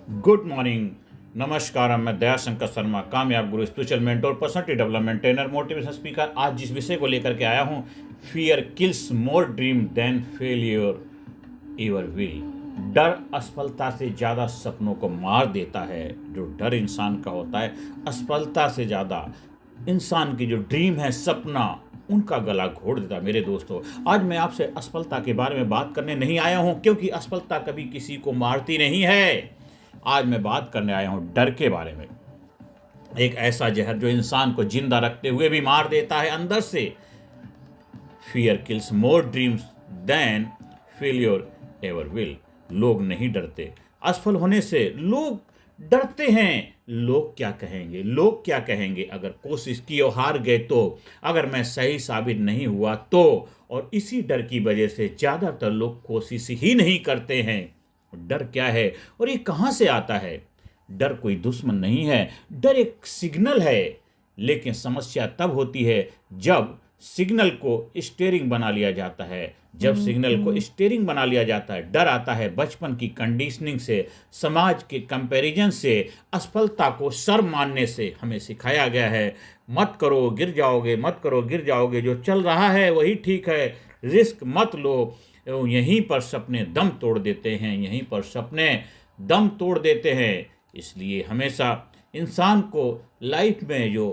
Good morning, नमस्कार। मैं दयाशंकर शर्मा, कामयाब गुरु, spiritual mentor, personality development trainer, motivation speaker. आज जिस विषय को लेकर के आया हूँ, fear kills more dream than failure ever will. डर असफलता से ज़्यादा सपनों को मार देता है। जो डर इंसान का होता है, असफलता से ज़्यादा इंसान की जो ड्रीम है, सपना, उनका गला घोट देता है। मेरे दोस्तों, आज मैं आपसे असफलता के बारे में बात करने नहीं आया हूँ, क्योंकि असफलता कभी किसी को मारती नहीं है। आज मैं बात करने आया हूँ डर के बारे में। एक ऐसा जहर जो इंसान को जिंदा रखते हुए भी मार देता है अंदर से। Fear kills more dreams than failure ever will. लोग नहीं डरते असफल होने से, लोग डरते हैं लोग क्या कहेंगे, लोग क्या कहेंगे अगर कोशिश की और हार गए तो, अगर मैं सही साबित नहीं हुआ तो। और इसी डर की वजह से ज़्यादातर लोग कोशिश ही नहीं करते हैं। डर क्या है और ये कहाँ से आता है? डर कोई दुश्मन नहीं है, डर एक सिग्नल है। लेकिन समस्या तब होती है जब सिग्नल को स्टीयरिंग बना लिया जाता है। जब सिग्नल को स्टीयरिंग बना लिया जाता है, डर आता है बचपन की कंडीशनिंग से, समाज के कंपैरिजन से, असफलता को सर मानने से। हमें सिखाया गया है मत करो गिर जाओगे, मत करो गिर जाओगे, जो चल रहा है वही ठीक है, रिस्क मत लो। यहीं पर सपने दम तोड़ देते हैं, यहीं पर सपने दम तोड़ देते हैं। इसलिए हमेशा इंसान को लाइफ में जो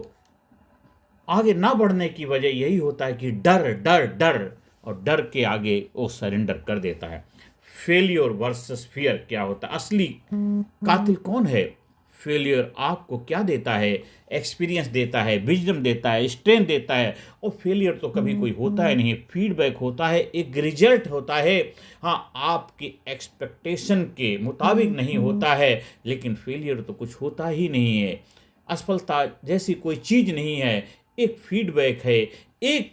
आगे ना बढ़ने की वजह यही होता है कि डर डर डर, और डर के आगे वो सरेंडर कर देता है। फेलियर वर्सेस फियर क्या होता है? असली कातिल कौन है? फेलियर आपको क्या देता है? एक्सपीरियंस देता है, विजडम देता है, स्ट्रेंथ देता है। और फेलियर तो कभी कोई होता है नहीं, फीडबैक होता है, एक रिजल्ट होता है। हाँ, आपकी एक्सपेक्टेशन के मुताबिक नहीं होता है, लेकिन फेलियर तो कुछ होता ही नहीं है। असफलता जैसी कोई चीज़ नहीं है, एक फीडबैक है, एक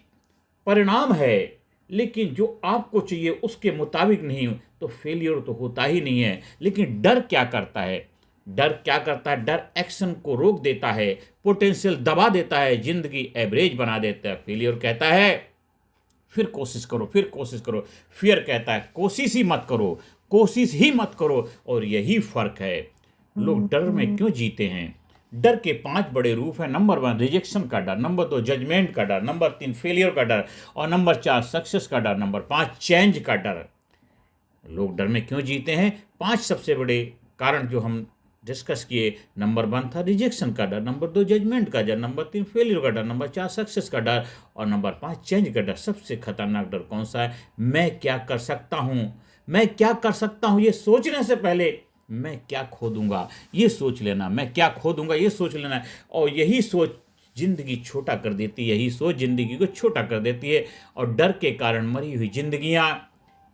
परिणाम है। लेकिन जो आपको चाहिए उसके मुताबिक नहीं हो तो फेलियर तो होता ही नहीं है। लेकिन डर क्या करता है? डर क्या करता है? डर एक्शन को रोक देता है, पोटेंशियल दबा देता है, जिंदगी एवरेज बना देता है। फेलियर कहता है फिर कोशिश करो, फिर कोशिश करो। फियर कहता है कोशिश ही मत करो, कोशिश ही मत करो। और यही फर्क है। लोग डर में क्यों जीते हैं? डर के 5 बड़े रूप हैं। नंबर 1 रिजेक्शन का डर, नंबर 2 जजमेंट का डर, नंबर 3 फेलियर का डर, और नंबर 4 सक्सेस का डर, नंबर 5 चेंज का डर। लोग डर में क्यों जीते हैं? 5 सबसे बड़े कारण जो हम डिस्कस किए। नंबर 1 था रिजेक्शन का डर, नंबर 2 जजमेंट का डर, नंबर 3 फेलियर का डर, नंबर 4 सक्सेस का डर, और नंबर 5 चेंज का डर। सबसे खतरनाक डर कौन सा है? मैं क्या कर सकता हूँ, मैं क्या कर सकता हूँ, ये सोचने से पहले मैं क्या खो दूंगा ये सोच लेना, मैं क्या खो दूंगा ये सोच लेना। और यही सोच जिंदगी छोटा कर देती है, यही सोच जिंदगी को छोटा कर देती है। और डर के कारण मरी हुई जिंदगियां,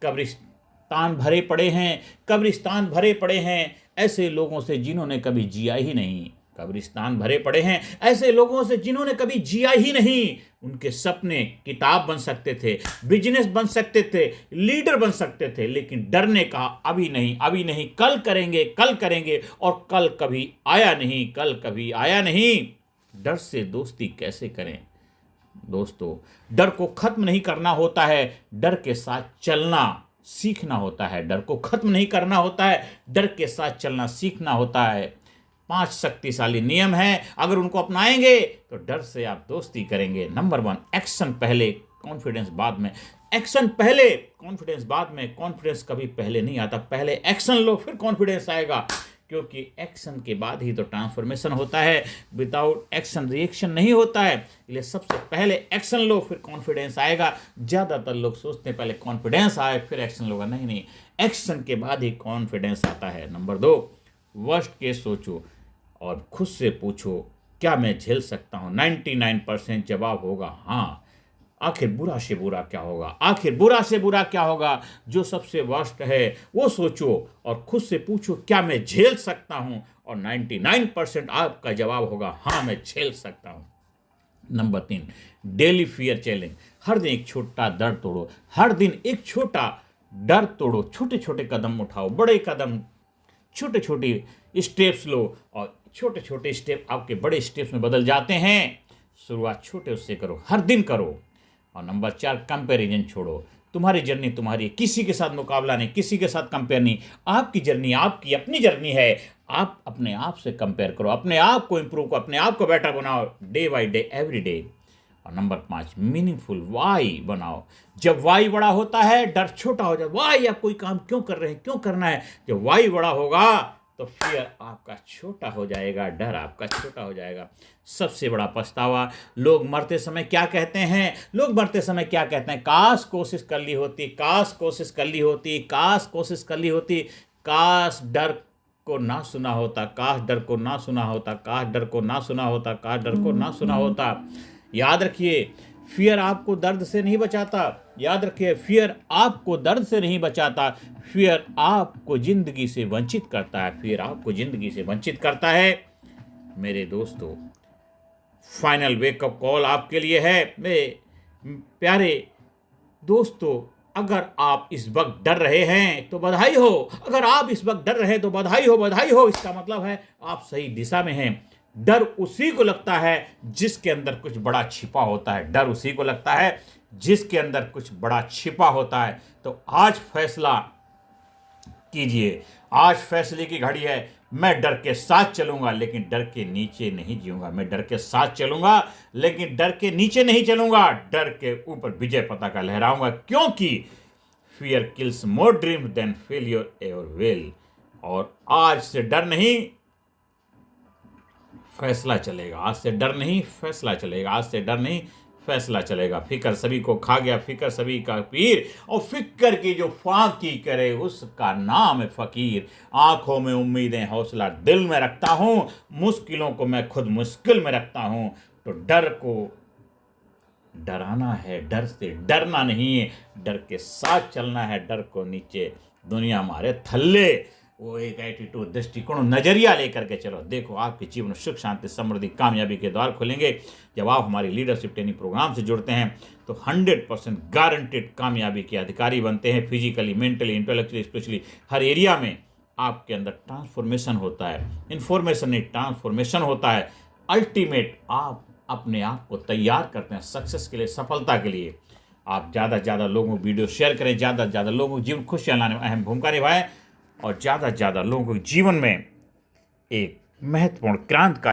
कब्रिस्तान भरे पड़े हैं, कब्रिस्तान भरे पड़े हैं ऐसे लोगों से जिन्होंने कभी जिया ही नहीं। कब्रिस्तान भरे पड़े हैं ऐसे लोगों से जिन्होंने कभी जिया ही नहीं। उनके सपने किताब बन सकते थे, बिजनेस बन सकते थे, लीडर बन सकते थे, लेकिन डर ने कहा अभी नहीं, अभी नहीं, कल करेंगे, कल करेंगे। और कल कभी आया नहीं, कल कभी आया नहीं। डर से दोस्ती कैसे करें? दोस्तों, डर को खत्म नहीं करना होता है, डर के साथ चलना सीखना होता है। डर को खत्म नहीं करना होता है, डर के साथ चलना सीखना होता है। 5 शक्तिशाली नियम हैं, अगर उनको अपनाएंगे तो डर से आप दोस्ती करेंगे। नंबर 1 एक्शन पहले, कॉन्फिडेंस बाद में। एक्शन पहले, कॉन्फिडेंस बाद में। कॉन्फिडेंस कभी पहले नहीं आता, पहले एक्शन लो फिर कॉन्फिडेंस आएगा। क्योंकि एक्शन के बाद ही तो ट्रांसफॉर्मेशन होता है। विदाउट एक्शन रिएक्शन नहीं होता है। इसलिए सबसे पहले एक्शन लो फिर कॉन्फिडेंस आएगा। ज़्यादातर लोग सोचते हैं पहले कॉन्फिडेंस आए फिर एक्शन लोगा। नहीं नहीं, एक्शन के बाद ही कॉन्फिडेंस आता है। नंबर 2 वर्स्ट केस सोचो और खुद से पूछो क्या मैं झेल सकता हूँ? 99% जवाब होगा हाँ। आखिर बुरा से बुरा क्या होगा? आखिर बुरा से बुरा क्या होगा? जो सबसे वर्स्ट है वो सोचो और खुद से पूछो क्या मैं झेल सकता हूँ? और 99% आपका जवाब होगा हाँ, मैं झेल सकता हूँ। Number 3 daily fear challenge. हर दिन एक छोटा डर तोड़ो, हर दिन एक छोटा डर तोड़ो। छोटे छोटे कदम उठाओ, बड़े कदम, छोटे छोटे स्टेप्स लो, और छोटे छोटे स्टेप आपके बड़े स्टेप्स में बदल जाते हैं। शुरुआत छोटे उससे करो, हर दिन करो। और नंबर 4 कंपैरिजन छोड़ो। तुम्हारी जर्नी तुम्हारी है, किसी के साथ मुकाबला नहीं, किसी के साथ कंपेयर नहीं। आपकी जर्नी आपकी अपनी जर्नी है। आप अपने आप से कंपेयर करो, अपने आप को इंप्रूव करो, अपने आप को बेटर बनाओ day by day, every day. और नंबर 5, मीनिंगफुल वाई बनाओ। जब वाई बड़ा होता है डर छोटा हो जाए। वाई, आप कोई काम क्यों कर रहे हैं, क्यों करना है। जब वाई बड़ा होगा तो फियर आपका छोटा हो जाएगा, डर आपका छोटा हो जाएगा। सबसे बड़ा पछतावा, लोग मरते समय क्या कहते हैं, लोग मरते समय क्या कहते हैं, काश कोशिश कर ली होती, काश कोशिश कर ली होती, काश कोशिश कर ली होती, काश डर को ना सुना होता, काश डर को ना सुना होता, काश डर को ना सुना होता, काश डर को ना सुना होता। याद रखिए, फियर आपको दर्द से नहीं बचाता। याद रखिए, फियर आपको दर्द से नहीं बचाता। फियर आपको जिंदगी से वंचित करता है। फियर आपको जिंदगी से वंचित करता है। मेरे दोस्तों, फाइनल वेकअप कॉल आपके लिए है। मेरे प्यारे दोस्तों, अगर आप इस वक्त डर रहे हैं तो बधाई हो। अगर आप इस वक्त डर रहे हैं तो बधाई हो, बधाई हो। इसका मतलब है आप सही दिशा में हैं। डर उसी को लगता है जिसके अंदर कुछ बड़ा छिपा होता है। डर उसी को लगता है जिसके अंदर कुछ बड़ा छिपा होता है। तो आज फैसला कीजिए, आज फैसले की घड़ी है। मैं डर के साथ चलूंगा लेकिन डर के नीचे नहीं जीऊंगा। मैं डर के साथ चलूंगा लेकिन डर के नीचे नहीं चलूंगा। डर के ऊपर विजय पताका लहराऊंगा, क्योंकि fear kills more dream than failure ever will. और आज से डर नहीं, फैसला चलेगा। आज से डर नहीं, फैसला चलेगा। आज से डर नहीं, फैसला चलेगा। फिकर सभी को खा गया, फिकर सभी का पीर, और फिकर की जो फाकी करे उसका नाम है फकीर। आंखों में उम्मीदें, हौसला दिल में रखता हूं, मुश्किलों को मैं खुद मुश्किल में रखता हूं। तो डर को डराना है, डर से डरना नहीं है, डर के साथ चलना है। डर को नीचे, दुनिया हमारे थल्ले। वो एक एटीट्यूड, दृष्टिकोण, नजरिया लेकर के चलो। देखो, आपके जीवन में सुख, शांति, समृद्धि, कामयाबी के द्वार खुलेंगे। जब आप हमारी लीडरशिप ट्रेनिंग प्रोग्राम से जुड़ते हैं तो 100% गारंटेड कामयाबी के अधिकारी बनते हैं। फिजिकली, मेंटली, इंटेलेक्चुअली, स्पिरिचुअली, हर एरिया में आपके अंदर ट्रांसफॉर्मेशन होता है। इन्फॉर्मेशन नहीं, ट्रांसफॉर्मेशन होता है। अल्टीमेट आप अपने आप को तैयार करते हैं सक्सेस के लिए, सफलता के लिए। आप ज़्यादा से ज़्यादा लोगों को वीडियो शेयर करें, ज़्यादा से ज़्यादा लोगों को जीवन खुशियाँ लाने में अहम भूमिका निभाएं, और ज़्यादा से ज़्यादा लोगों के जीवन में एक महत्वपूर्ण क्रांति का